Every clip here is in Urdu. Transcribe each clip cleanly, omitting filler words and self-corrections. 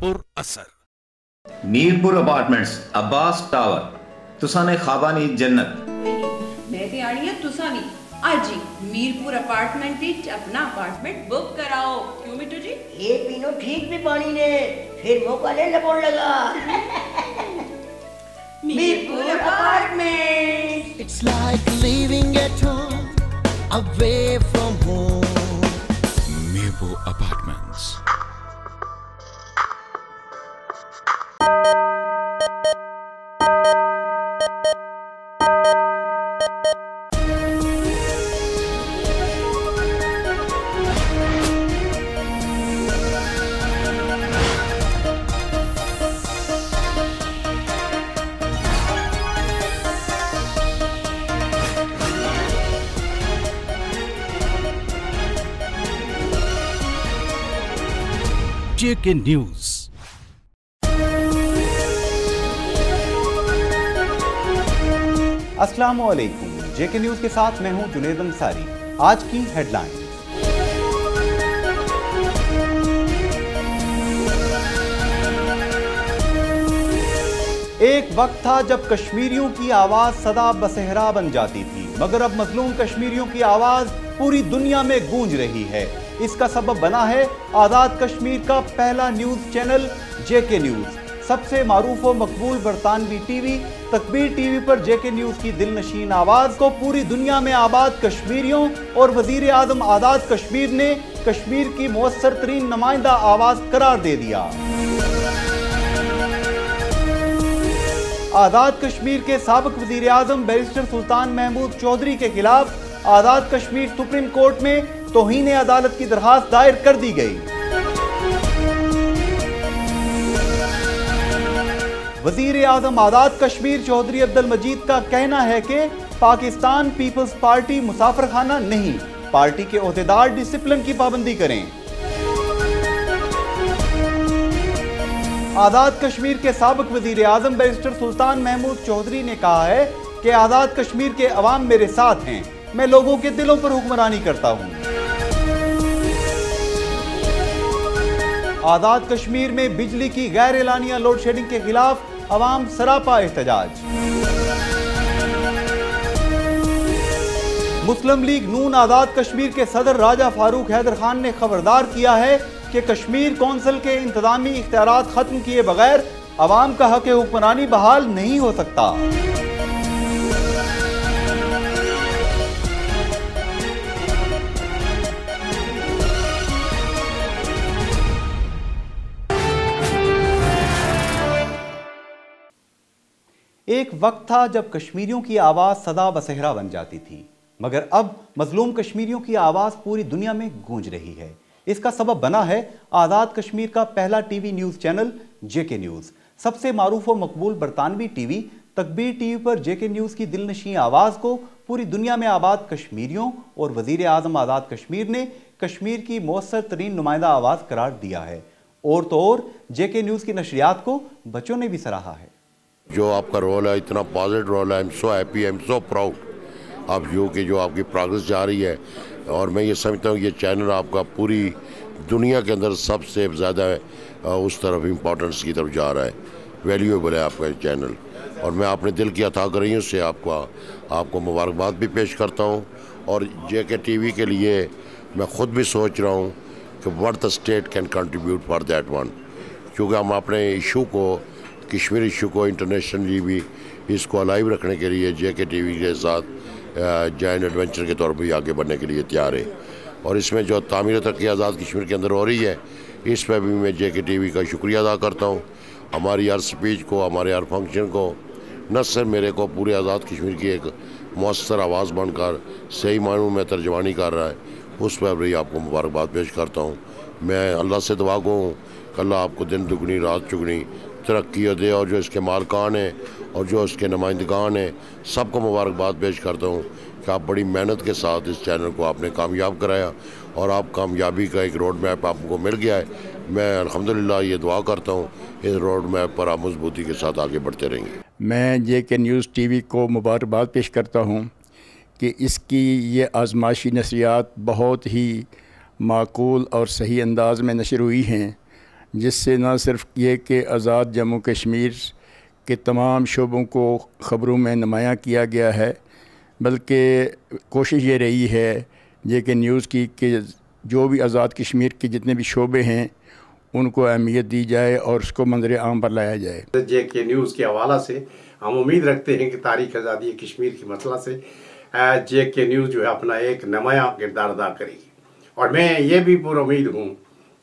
پر اثر میرپور اپارٹمنٹس عباس ٹاور تسانے خوابانی جنت میں تے آڑی ہاں تساں نہیں آج ہی میرپور اپارٹمنٹ وچ اپنا اپارٹمنٹ بک کراؤ کیوں مٹو جی یہ پینو ٹھیک بھی پانی نے پھر موقع لے لگون لگا Mirpur apartment It's like living at home away from home. Mirpur apartments. JK news. السلام علیکم. JK نیوز کے ساتھ میں ہوں جنید انصاری. آج کی ہیڈ لائن. ایک وقت تھا جب کشمیریوں کی آواز صدا بصحرا بن جاتی تھی، مگر اب مظلوم کشمیریوں کی آواز پوری دنیا میں گونج رہی ہے. اس کا سبب بنا ہے آزاد کشمیر کا پہلا نیوز چینل JK نیوز. سب سے معروف و مقبول برطانوی T V Takbeer T V پر JK نیوز کی دل نشین آواز کو پوری دنیا میں آباد کشمیریوں اور وزیر اعظم آزاد کشمیر نے کشمیر کی مؤثر ترین نمائندہ آواز قرار دے دیا. آزاد کشمیر کے سابق وزیر اعظم بیرسٹر سلطان محمود چودھری کے خلاف آزاد کشمیر سپریم کورٹ میں توہین عدالت کی درخواست دائر کر دی گئی. وزیر اعظم آزاد کشمیر چودھری عبدالمجید کا کہنا ہے کہ پاکستان پیپلز پارٹی مسافر خانہ نہیں، پارٹی کے عہدیدار ڈسپلن کی پابندی کریں. آزاد کشمیر کے سابق وزیر اعظم بیرسٹر سلطان محمود چودھری نے کہا ہے کہ آزاد کشمیر کے عوام میرے ساتھ ہیں، میں لوگوں کے دلوں پر حکمرانی کرتا ہوں. آزاد کشمیر میں بجلی کی غیر اعلانیہ لوڈ شیڈنگ کے خلاف عوام سراپا احتجاج. مسلم لیگ نون آزاد کشمیر کے صدر راجہ فاروق حیدر خان نے خبردار کیا ہے کہ کشمیر کونسل کے انتظامی اختیارات ختم کیے بغیر عوام کا حق حکمرانی بحال نہیں ہو سکتا. ایک وقت تھا جب کشمیریوں کی آواز صدا بصحرا بن جاتی تھی، مگر اب مظلوم کشمیریوں کی آواز پوری دنیا میں گونج رہی ہے. اس کا سبب بنا ہے آزاد کشمیر کا پہلا T V news channel JK news. سب سے معروف و مقبول برطانوی T V Takbeer T V پر JK نیوز کی دل نشین آواز کو پوری دنیا میں آباد کشمیریوں اور وزیر اعظم آزاد کشمیر نے کشمیر کی مؤثر ترین نمائندہ آواز قرار دیا ہے. اور تو اور JK نیوز کی نشریات کو بچوں نے بھی سراہا ہے. جو آپ کا رول ہے اتنا پازیٹیو رول ہے، I am so happy, I am so proud آپ جو آپ کی پروگرس جا رہی ہے. اور میں یہ سمجھتا ہوں یہ چینل آپ کا پوری دنیا کے اندر سب سے زیادہ اس طرف امپورٹنس کی طرف جا رہا ہے. ویلیویبل ہے آپ کا چینل، اور میں اپنے دل کی عطا گریوں سے آپ کو مبارکباد بھی پیش کرتا ہوں. اور JK ٹی وی کے لیے میں خود بھی سوچ رہا ہوں کہ what the state can contribute for that one، کیونکہ ہم اپنے ایشو کو، کشمیر ایشو کو انٹرنیشنلی بھی اس کو الائیو رکھنے کے لیے JK ٹی وی کے ساتھ جائنٹ ایڈونچر کے طور پر آگے بڑھنے کے لیے تیار ہے. اور اس میں جو تعمیر ترقی آزاد کشمیر کے اندر ہو رہی ہے، اس پہ بھی میں JK ٹی وی کا شکریہ ادا کرتا ہوں. ہماری ہر سپیچ کو، ہمارے ہر فنکشن کو، نہ صرف میرے کو پورے آزاد کشمیر کی ایک مؤثر آواز بن کر صحیح معنوں میں ترجمانی کر رہا ہے، اس پہ بھی آپ کو مبارکباد پیش کرتا ہوں. میں اللہ سے دعا گو ہوں کہ اللہ آپ کو دن دگنی رات چگنی ترقی دے، اور جو اس کے مالکان ہیں اور جو اس کے نمائندگان ہیں سب کو مبارکباد پیش کرتا ہوں کہ آپ بڑی محنت کے ساتھ اس چینل کو آپ نے کامیاب کرایا، اور آپ کامیابی کا ایک روڈ میپ آپ کو مل گیا ہے. میں الحمدللہ یہ دعا کرتا ہوں اس روڈ میپ پر آپ مضبوطی کے ساتھ آگے بڑھتے رہیں گے. میں JK نیوز ٹی وی کو مبارکباد پیش کرتا ہوں کہ اس کی یہ آزمائشی نشریات بہت ہی معقول اور صحیح انداز میں نشر ہوئی ہیں. جس سے نہ صرف یہ کہ آزاد جموں کشمیر کے تمام شعبوں کو خبروں میں نمایاں کیا گیا ہے، بلکہ کوشش یہ رہی ہے جے کے نیوز کی کہ جو بھی آزاد کشمیر کے جتنے بھی شعبے ہیں ان کو اہمیت دی جائے اور اس کو منظر عام پر لایا جائے۔ جے کے نیوز کے حوالہ سے ہم امید رکھتے ہیں کہ تاریخ آزادی کشمیر کی مسئلہ سے جے کے نیوز جو ہے اپنا ایک نمایاں کردار ادا کرے گی، اور میں یہ بھی پر امید ہوں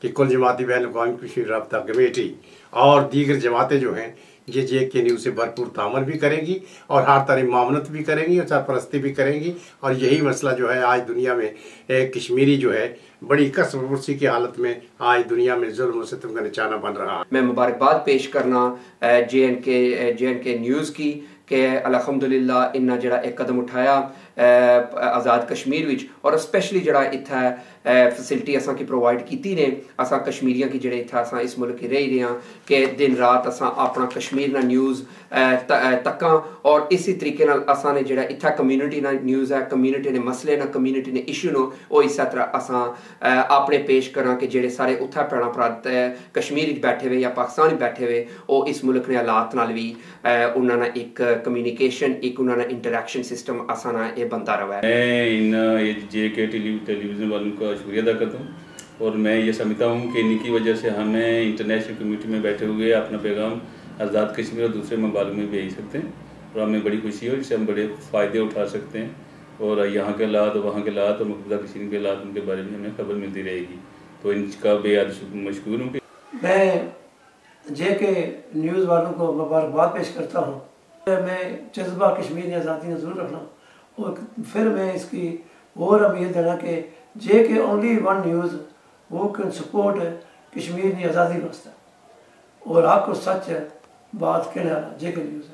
کہ کل جماعتی بین الاقوامی کشمیر رابطہ کمیٹی اور دیگر جماعتیں جو ہیں یہ جے کے نیوز سے بھرپور تعامل بھی کریں گی اور ہر طرح معاونت بھی کریں گی اور سرپرستی بھی کریں گی، اور یہی مسئلہ جو ہے آج دنیا میں کشمیری جو ہے بڑی کسب پرسی کی حالت میں آج دنیا میں ظلم و ستم کا نشانہ بن رہا ہے۔ میں مبارکباد پیش کرنا جے این کے نیوز کی کہ الحمدللہ انہاں جڑا ایک قدم اٹھایا آزاد کشمیر وچ، اور اسپیشلی جڑا اتھا فیسلٹی اساں کی پرووائڈ کیتی نے اساں کشمیریاں کی جڑے اتھا اساں اس ملک رہی رہے ہیں کہ دن رات اساں اپنا کشمیر نا نیوز تکاں، اور اسی طریقے نال اساں نے جڑا اتھا کمیونٹی نا نیوز ہے، کمیونٹی نے مسئلے نا، کمیونٹی نے ایشو نو وہ اسی طرح اساں اپنے پیش کراں کہ جڑے سارے اتھا پیڑا پرات کشمیر وچ بیٹھے ہوئے یا پاکستان وچ بیٹھے ہوئے وہ اس ملک نے حالات نال بھی انہاں نا ایک کمیونیکیشن، ایک انہاں نا انٹریکشن سسٹم اساں نا یہ بنتا رہا ہے۔ میں ان جے کے ٹیلی ویژن والوں کا شکریہ ادا کرتا ہوں، اور میں یہ سمجھتا ہوں کہ ان کی وجہ سے ہمیں انٹرنیشنل کمیونٹی میں بیٹھے ہوئے اپنا پیغام آزاد کشمیر اور دوسرے ممالک میں بھیج سکتے ہیں، اور ہمیں بڑی خوشی ہے، اس سے ہم بڑے فائدے اٹھا سکتے ہیں، اور یہاں کے حالات اور وہاں کے حالات اور مقبوضہ کشمیر کے حالات ان کے بارے میں ہمیں خبر ملتی رہے گی، تو ان کا بے حد مشکور ہوں۔ میں جے کے نیوز والوں کو مبارکباد پیش کرتا ہوں۔ میں جذبہ کشمیری آزادی نے ضرور رکھنا، اور پھر میں اس کی اور امید دینا کہ جے کے اونلی ون نیوز وہ کین سپورٹ کشمیر کی آزادی واسطے، اور آپ کو سچ ہے بات کہنے والا جے کے نیوز ہے۔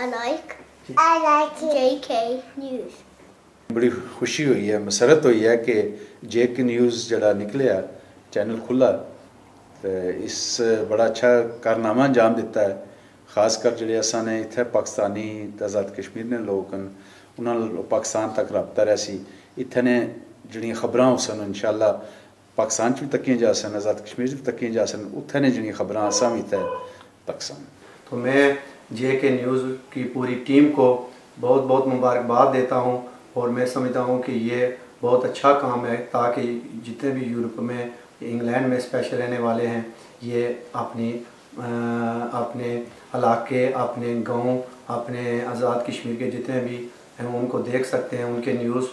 I like JK News. بڑی خوشی ہوئی ہے، مسرت ہوئی ہے کہ جے کے نیوز جڑا نکلیا چینل کھلا، اس بڑا اچھا کارنامہ انجام دیتا ہے، خاص کر جڑے اساں نے اتھے پاکستانی آزاد کشمیر نے لوگ انہاں پاکستان تک رابطہ رہ سی، اتھے نے جڑی خبراں سن انشاءاللہ پاکستان چ بھی تکیاں جا سن، آزاد کشمیر چ بھی تکیاں جا سن، اتھے نے جڑی خبراں اساں بھی تے تک سن۔ تو میں جے کے نیوز کی پوری ٹیم کو بہت بہت مبارکباد دیتا ہوں، اور میں سمجھتا ہوں کہ یہ بہت اچھا کام ہے تاکہ جتنے بھی یورپ میں، انگلینڈ میں اسپیشل رہنے والے ہیں، یہ اپنے علاقے، اپنے گاؤں، اپنے آزاد کشمیر کے جتنے بھی ہیں ان کو دیکھ سکتے ہیں، ان کے نیوز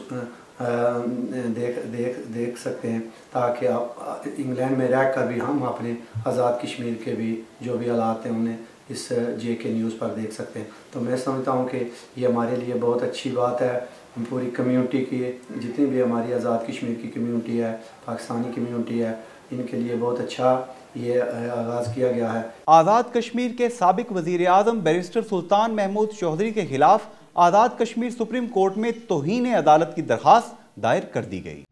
دیکھ سکتے ہیں، تاکہ آپ انگلینڈ میں رہ کر بھی ہم اپنے آزاد کشمیر کے بھی جو بھی حالات ہیں انہیں اس جے کے نیوز پر دیکھ سکتے ہیں۔ تو میں سمجھتا ہوں کہ یہ ہمارے لیے بہت اچھی بات ہے، پوری کمیونٹی کی جتنی بھی ہماری آزاد کشمیر کی کمیونٹی ہے، پاکستانی کمیونٹی ہے، ان کے لیے بہت اچھا یہ آغاز کیا گیا ہے۔ آزاد کشمیر کے سابق وزیر اعظم بیرسٹر سلطان محمود چودھری کے خلاف آزاد کشمیر سپریم کورٹ میں توہین عدالت کی درخواست دائر کر دی گئی۔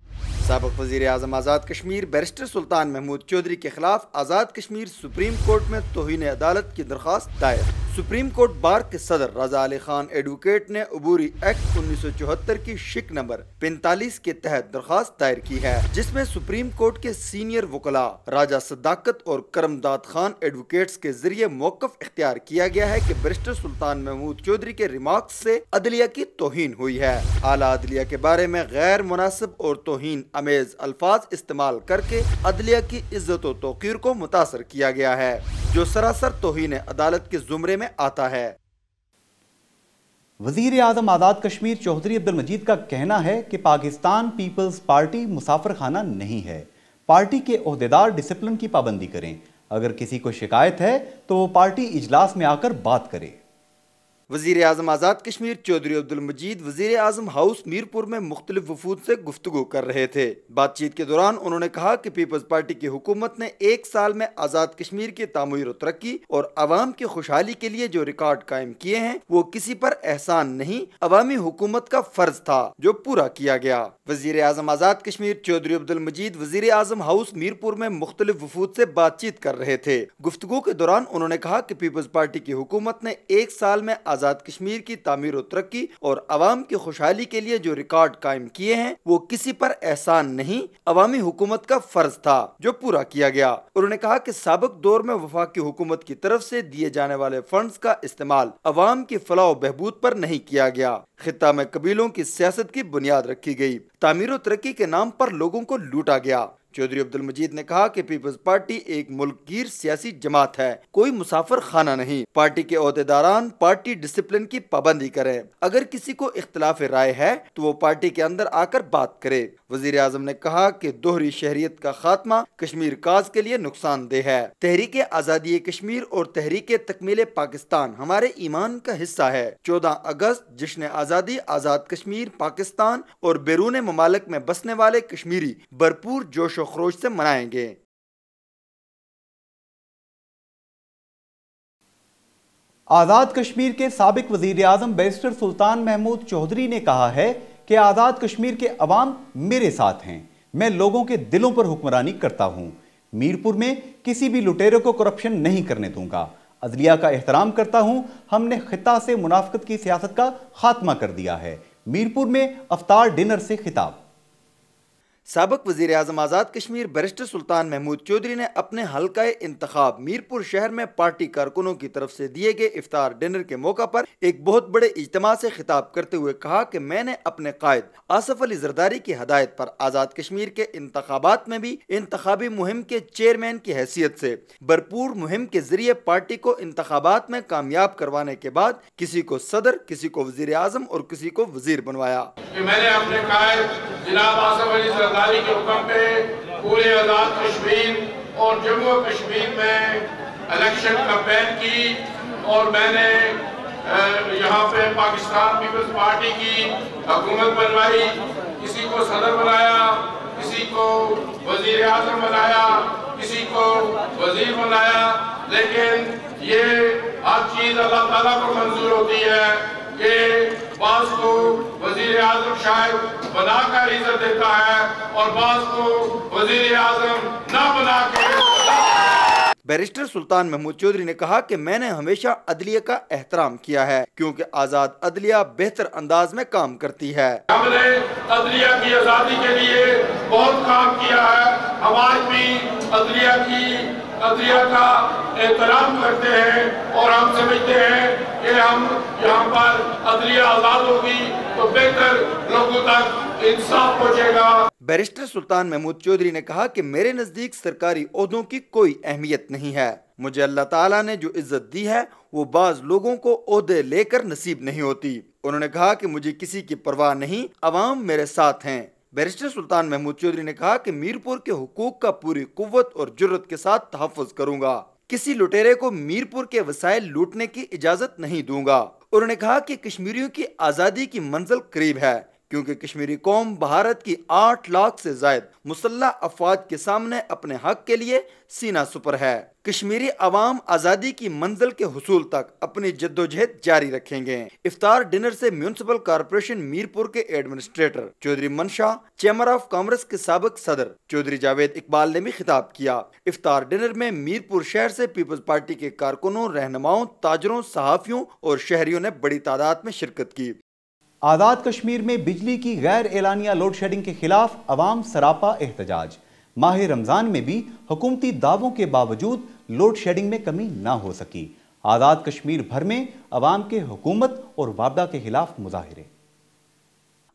سابق وزیر اعظم آزاد کشمیر بیرسٹر سلطان محمود چودھری کے خلاف آزاد کشمیر سپریم کورٹ میں توہین عدالت کی درخواست دائر۔ سپریم کورٹ بار کے صدر رضا علی خان ایڈوکیٹ نے عبوری ایکٹ 1974 کی شک نمبر 45 کے تحت درخواست دائر کی ہے، جس میں سپریم کورٹ کے سینئر وکلاء راجہ صداقت اور کرم داد خان ایڈوکیٹس کے ذریعے موقف اختیار کیا گیا ہے کہ بیرسٹر سلطان محمود چودھری کے ریمارکس سے عدلیہ کی توہین ہوئی ہے۔ اعلیٰ عدلیہ کے بارے میں غیر مناسب اور توہین امیز الفاظ استعمال کر کے عدلیہ کی عزت و توقیر کو متاثر کیا گیا ہے، جو سراسر توہین عدالت کے زمرے میں آتا ہے۔ وزیر اعظم آزاد کشمیر چودھری عبدالمجید کا کہنا ہے کہ پاکستان پیپلز پارٹی مسافر خانہ نہیں ہے، پارٹی کے عہدیدار ڈسپلن کی پابندی کریں، اگر کسی کو شکایت ہے تو وہ پارٹی اجلاس میں آ کر بات کرے۔ وزیر اعظم آزاد کشمیر چودھری عبدالمجید وزیر اعظم ہاؤس میرپور میں مختلف وفود سے گفتگو کر رہے تھے۔ بات چیت کے دوران انہوں نے کہا کہ پیپلز پارٹی کی حکومت نے 1 سال میں آزاد کشمیر کی تعمیر و ترقی اور عوام کی خوشحالی کے لیے جو ریکارڈ قائم کیے ہیں وہ کسی پر احسان نہیں، عوامی حکومت کا فرض تھا جو پورا کیا گیا۔ وزیر اعظم آزاد کشمیر چودھری عبدالمجید وزیر اعظم ہاؤس میرپور میں مختلف وفود سے بات چیت کر رہے تھے۔ گفتگو کے دوران انہوں نے کہا کہ پیپلز پارٹی کی حکومت نے 1 سال میں آزاد کشمیر کی تعمیر و ترقی اور عوام کی خوشحالی کے لیے جو ریکارڈ قائم کیے ہیں وہ کسی پر احسان نہیں، عوامی حکومت کا فرض تھا جو پورا کیا گیا۔ انہوں نے کہا کہ سابق دور میں وفاقی حکومت کی طرف سے دیے جانے والے فنڈز کا استعمال عوام کی فلاح و بہبود پر نہیں کیا گیا، خطہ میں قبیلوں کی سیاست کی بنیاد رکھی گئی، تعمیر و ترقی کے نام پر لوگوں کو لوٹا گیا۔ چودھری عبدالمجید نے کہا کہ پیپلز پارٹی ایک ملک گیر سیاسی جماعت ہے، کوئی مسافر خانہ نہیں۔ پارٹی کے عہدیداران پارٹی ڈسپلن کی پابندی کریں، اگر کسی کو اختلاف رائے ہے تو وہ پارٹی کے اندر آ کر بات کرے۔ وزیر اعظم نے کہا کہ دوہری شہریت کا خاتمہ کشمیر کاز کے لیے نقصان دہ ہے۔ تحریک آزادی کشمیر اور تحریک تکمیل پاکستان ہمارے ایمان کا حصہ ہے۔ 14 اگست جشن آزادی آزاد کشمیر پاکستان اور بیرون ممالک میں بسنے والے کشمیری بھرپور جوش و خروش سے منائیں گے۔ آزاد کشمیر کے سابق وزیر اعظم بیرسٹر سلطان محمود چودھری نے کہا ہے کہ آزاد کشمیر کے عوام میرے ساتھ ہیں، میں لوگوں کے دلوں پر حکمرانی کرتا ہوں، میرپور میں کسی بھی لٹیرے کو کرپشن نہیں کرنے دوں گا، عدلیہ کا احترام کرتا ہوں، ہم نے خطہ سے منافقت کی سیاست کا خاتمہ کر دیا ہے۔ میرپور میں افطار ڈنر سے خطاب۔ سابق وزیر اعظم آزاد کشمیر بیرسٹر سلطان محمود چودھری نے اپنے حلقہ انتخاب میرپور شہر میں پارٹی کارکنوں کی طرف سے دیے گئے افطار ڈنر کے موقع پر ایک بہت بڑے اجتماع سے خطاب کرتے ہوئے کہا کہ میں نے اپنے قائد آصف علی زرداری کی ہدایت پر آزاد کشمیر کے انتخابات میں بھی انتخابی مہم کے چیئرمین کی حیثیت سے بھرپور مہم کے ذریعے پارٹی کو انتخابات میں کامیاب کروانے کے بعد کسی کو صدر، کسی کو وزیر اعظم اور کسی کو وزیر بنوایا۔ میں نے اپنے قائد جناب آصف علی زرداری کے حکم پہ پورے آزاد کشمیر اور جموں و کشمیر میں الیکشن کمپین کی اور میں نے یہاں پہ پاکستان پیپلز پارٹی کی حکومت بنوائی، کسی کو صدر بنایا، کسی کو وزیر اعظم بنایا، کسی کو وزیر بنایا، لیکن یہ ہر چیز اللہ تعالیٰ کو منظور ہوتی ہے کہ بعض کو وزیر اعظم شاید بنا کر عزت دیتا ہے اور بعض کو وزیر اعظم نہ بنا کے۔ بیرسٹر سلطان محمود چودھری نے کہا کہ میں نے ہمیشہ عدلیہ کا احترام کیا ہے کیونکہ آزاد عدلیہ بہتر انداز میں کام کرتی ہے۔ ہم نے عدلیہ کی آزادی کے لیے بہت کام کیا ہے، ہم آج بھی عدلیہ کا احترام کرتے ہیں اور ہم سمجھتے ہیں کہ ہم یہاں پر عدلیہ آزاد ہوگی تو بہتر لوگوں تک انصاف پہنچے گا۔ بیرسٹر سلطان محمود چودھری نے کہا کہ میرے نزدیک سرکاری عہدوں کی کوئی اہمیت نہیں ہے، مجھے اللہ تعالیٰ نے جو عزت دی ہے وہ بعض لوگوں کو عہدے لے کر نصیب نہیں ہوتی۔ انہوں نے کہا کہ مجھے کسی کی پرواہ نہیں، عوام میرے ساتھ ہیں۔ بیرسٹر سلطان محمود چودھری نے کہا کہ میرپور کے حقوق کا پوری قوت اور جرت کے ساتھ تحفظ کروں گا، کسی لٹیرے کو میرپور کے وسائل لوٹنے کی اجازت نہیں دوں گا۔ انہوں نے کہا کہ کشمیریوں کی آزادی کی منزل قریب ہے کیونکہ کشمیری قوم بھارت کی 8 لاکھ سے زائد مسلح افواج کے سامنے اپنے حق کے لیے سینہ سپر ہے۔ کشمیری عوام آزادی کی منزل کے حصول تک اپنی جدوجہد جاری رکھیں گے۔ افطار ڈنر سے میونسپل کارپوریشن میرپور کے ایڈمنسٹریٹر چودھری منشا، چیمبر آف کامرس کے سابق صدر چودھری جاوید اقبال نے بھی خطاب کیا۔ افطار ڈنر میں میرپور شہر سے پیپلز پارٹی کے کارکنوں، رہنماؤں، تاجروں، صحافیوں اور شہریوں نے بڑی تعداد میں شرکت کی۔ آزاد کشمیر میں بجلی کی غیر اعلانیہ لوڈ شیڈنگ کے خلاف عوام سراپا احتجاج۔ ماہ رمضان میں بھی حکومتی دعووں کے باوجود لوڈ شیڈنگ میں کمی نہ ہو سکی۔ آزاد کشمیر بھر میں عوام کے حکومت اور وابڈا کے خلاف مظاہرے۔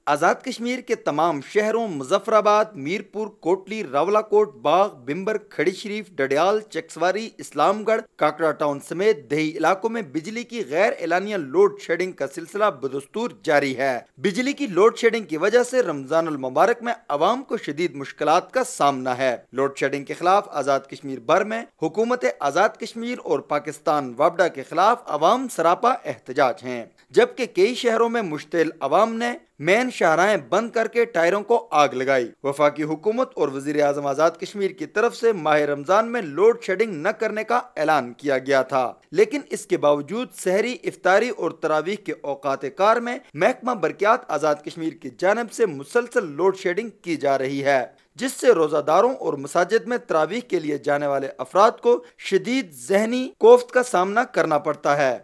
آزاد کشمیر کے تمام شہروں مظفر آباد، میرپور، کوٹلی، راولا کوٹ، باغ، بمبر، کھڑی شریف، ڈڈیال، چکسواری، اسلام گڑھ، کاکڑا ٹاؤن سمیت دیہی علاقوں میں بجلی کی غیر اعلانیہ لوڈ شیڈنگ کا سلسلہ بدستور جاری ہے۔ بجلی کی لوڈ شیڈنگ کی وجہ سے رمضان المبارک میں عوام کو شدید مشکلات کا سامنا ہے۔ لوڈ شیڈنگ کے خلاف آزاد کشمیر بھر میں حکومت آزاد کشمیر اور پاکستان وابڈا کے خلاف عوام سراپا احتجاج ہیں، جبکہ کئی شہروں میں مشتعل عوام نے مین شاہراہیں بند کر کے ٹائروں کو آگ لگائی۔ وفاقی حکومت اور وزیر اعظم آزاد کشمیر کی طرف سے ماہ رمضان میں لوڈ شیڈنگ نہ کرنے کا اعلان کیا گیا تھا، لیکن اس کے باوجود سحری، افطاری اور تراویح کے اوقات کار میں محکمہ برقیات آزاد کشمیر کی جانب سے مسلسل لوڈ شیڈنگ کی جا رہی ہے، جس سے روزہ داروں اور مساجد میں تراویح کے لیے جانے والے افراد کو شدید ذہنی کوفت کا سامنا کرنا پڑتا ہے۔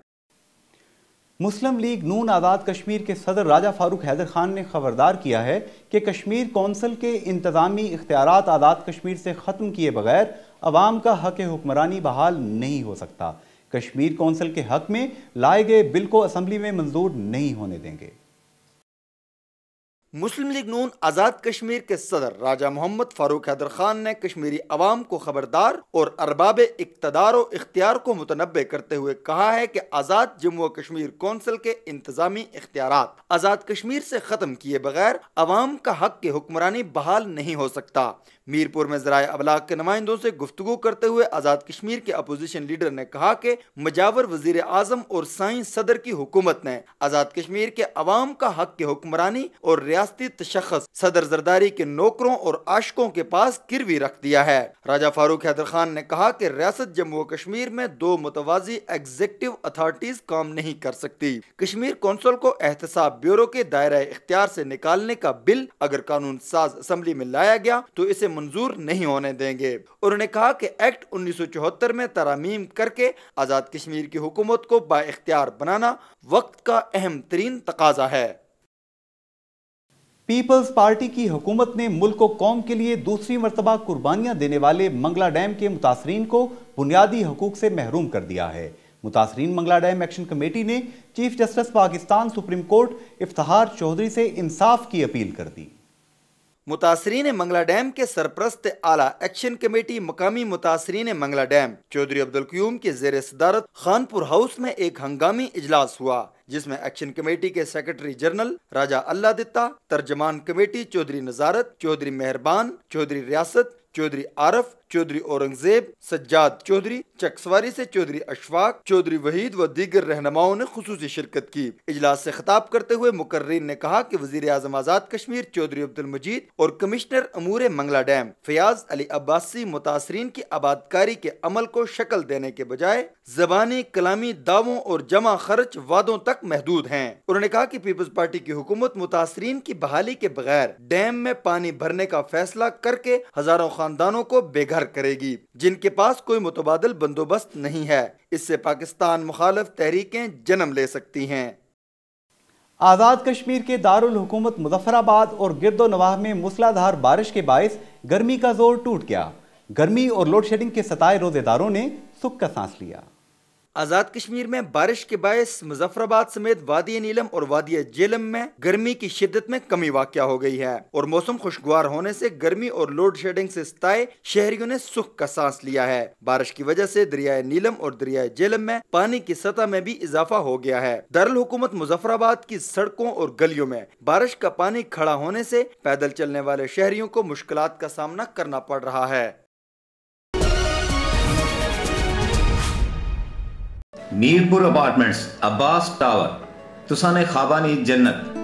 مسلم لیگ نون آزاد کشمیر کے صدر راجہ فاروق حیدر خان نے خبردار کیا ہے کہ کشمیر کونسل کے انتظامی اختیارات آزاد کشمیر سے ختم کیے بغیر عوام کا حق حکمرانی بحال نہیں ہو سکتا۔ کشمیر کونسل کے حق میں لائے گئے بل کو اسمبلی میں منظور نہیں ہونے دیں گے۔ مسلم لیگ نون آزاد کشمیر کے صدر راجہ محمد فاروق حیدر خان نے کشمیری عوام کو خبردار اور ارباب اقتدار و اختیار کو متنبع کرتے ہوئے کہا ہے کہ آزاد جموں و کشمیر کونسل کے انتظامی اختیارات آزاد کشمیر سے ختم کیے بغیر عوام کا حق کی حکمرانی بحال نہیں ہو سکتا۔ میرپور میں ذرائع ابلاغ کے نمائندوں سے گفتگو کرتے ہوئے آزاد کشمیر کے اپوزیشن لیڈر نے کہا کہ مجاور وزیر اعظم اور سائیں صدر کی حکومت نے آزاد کشمیر کے عوام کا حق کی حکمرانی اور ریاستی تشخص صدر زرداری کے نوکروں اور عاشقوں کے پاس گروی رکھ دیا ہے۔ راجہ فاروق حیدر خان نے کہا کہ ریاست جموں و کشمیر میں دو متوازی ایگزیکٹو اتھارٹیز کام نہیں کر سکتی۔ کشمیر کونسل کو احتساب بیورو کے دائرہ اختیار سے نکالنے کا بل اگر قانون ساز اسمبلی میں لایا گیا تو اسے منظور نہیں ہونے دیں گے۔ انہوں نے کہا کہ ایکٹ 1974 میں ترامیم کر کے آزاد کشمیر کی حکومت کو با اختیار بنانا وقت کا اہم ترین تقاضا ہے۔ پیپلز پارٹی کی حکومت نے ملک و قوم کے لیے دوسری مرتبہ قربانیاں دینے والے منگلا ڈیم کے متاثرین کو بنیادی حقوق سے محروم کر دیا ہے۔ متاثرین منگلا ڈیم ایکشن کمیٹی نے chief justice Pakistan supreme court Iftikhar Chaudhry سے انصاف کی اپیل کر دی۔ متاثرین منگلا ڈیم کے سرپرست اعلیٰ ایکشن کمیٹی مقامی متاثرین منگلا ڈیم چودھری عبدالقیوم کے زیر صدارت خانپور ہاؤس میں ایک ہنگامی اجلاس ہوا، جس میں ایکشن کمیٹی کے سیکرٹری جنرل راجہ اللہ دتا، ترجمان کمیٹی چودھری نظارت، چودھری مہربان، چودھری ریاست، چودھری عارف، چودھری اورنگزیب، سجاد چودھری، چکسواری سے چودھری اشفاق، چودھری وحید و دیگر رہنماؤں نے خصوصی شرکت کی۔ اجلاس سے خطاب کرتے ہوئے مقررین نے کہا کہ وزیر اعظم آزاد کشمیر چودھری عبدالمجید اور کمشنر امور منگلا ڈیم فیاض علی عباسی متاثرین کی آبادکاری کے عمل کو شکل دینے کے بجائے زبانی کلامی دعووں اور جمع خرچ وعدوں تک محدود ہیں۔ انہوں نے کہا کہ پیپلز پارٹی کی حکومت متاثرین کی بحالی کے بغیر ڈیم میں پانی بھرنے کا فیصلہ کر کے ہزاروں خاندانوں کو بے گھر کرے گی، جن کے پاس کوئی متبادل بندوبست نہیں ہے۔ اس سے پاکستان مخالف تحریکیں جنم لے سکتی ہیں۔ آزاد کشمیر کے دارالحکومت مظفر آباد اور گرد و نواح میں موسلا دھار بارش کے باعث گرمی کا زور ٹوٹ گیا۔ گرمی اور لوڈ شیڈنگ کے ستائے روزے داروں نے سکھ کا سانس لیا۔ آزاد کشمیر میں بارش کے باعث مظفر آباد سمیت وادی نیلم اور وادی جیلم میں گرمی کی شدت میں کمی واقع ہو گئی ہے اور موسم خوشگوار ہونے سے گرمی اور لوڈ شیڈنگ سے ستائے شہریوں نے سکھ کا سانس لیا ہے۔ بارش کی وجہ سے دریائے نیلم اور دریائے جیلم میں پانی کی سطح میں بھی اضافہ ہو گیا ہے۔ دارالحکومت مظفر آباد کی سڑکوں اور گلیوں میں بارش کا پانی کھڑا ہونے سے پیدل چلنے والے شہریوں کو مشکلات کا سامنا کرنا پڑ رہا ہے۔ میرپور اپارٹمنٹس عباس ٹاور تسانے خوابانی جنت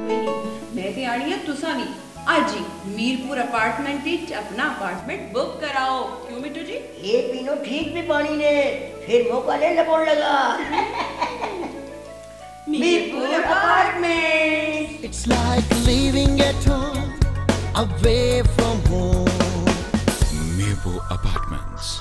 میں تے آڑی ہاں تسانی آج ہی میرپور اپارٹمنٹ وچ اپنا اپارٹمنٹ بک کراؤ۔ کیوں مٹو جی؟ یہ پینو ٹھیک بھی پانی نے پھر موقع لے لپون لگا۔ Mirpur apartment It's like living at home, away from home. Mirpur apartments.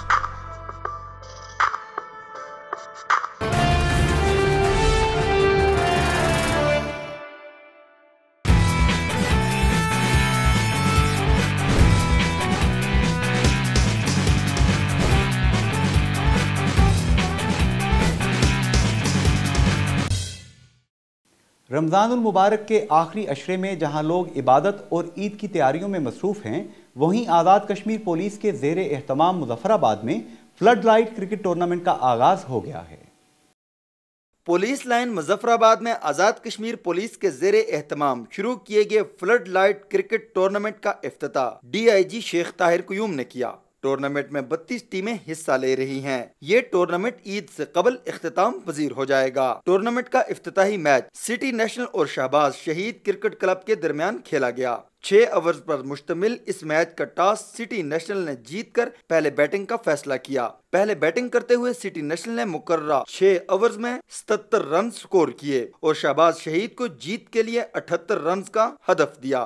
Ramzan المبارک کے آخری عشرے میں جہاں لوگ عبادت اور عید کی تیاریوں میں مصروف ہیں، وہیں آزاد کشمیر پولیس کے زیر اہتمام مظفر آباد میں فلڈ لائٹ کرکٹ ٹورنامنٹ کا آغاز ہو گیا ہے۔ پولیس لائن مظفر آباد میں آزاد کشمیر پولیس کے زیر اہتمام شروع کیے گئے فلڈ لائٹ کرکٹ ٹورنامنٹ کا افتتاح ڈی آئی جی شیخ طاہر قیوم نے کیا۔ ٹورنامنٹ میں 32 ٹیمیں حصہ لے رہی ہیں۔ یہ ٹورنامنٹ عید سے قبل اختتام پذیر ہو جائے گا۔ ٹورنامنٹ کا افتتاحی میچ سٹی نیشنل اور شہباز شہید کرکٹ کلب کے درمیان کھیلا گیا۔ 6 اوورز پر مشتمل اس میچ کا ٹاس سٹی نیشنل نے جیت کر پہلے بیٹنگ کا فیصلہ کیا۔ پہلے بیٹنگ کرتے ہوئے سٹی نیشنل نے مقررہ 6 اوورز میں 77 رن سکور کیے اور شہباز شہید کو جیت کے لیے 78 رنز کا ہدف دیا۔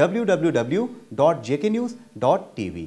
www.jknews.tv।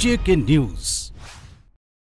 JK News।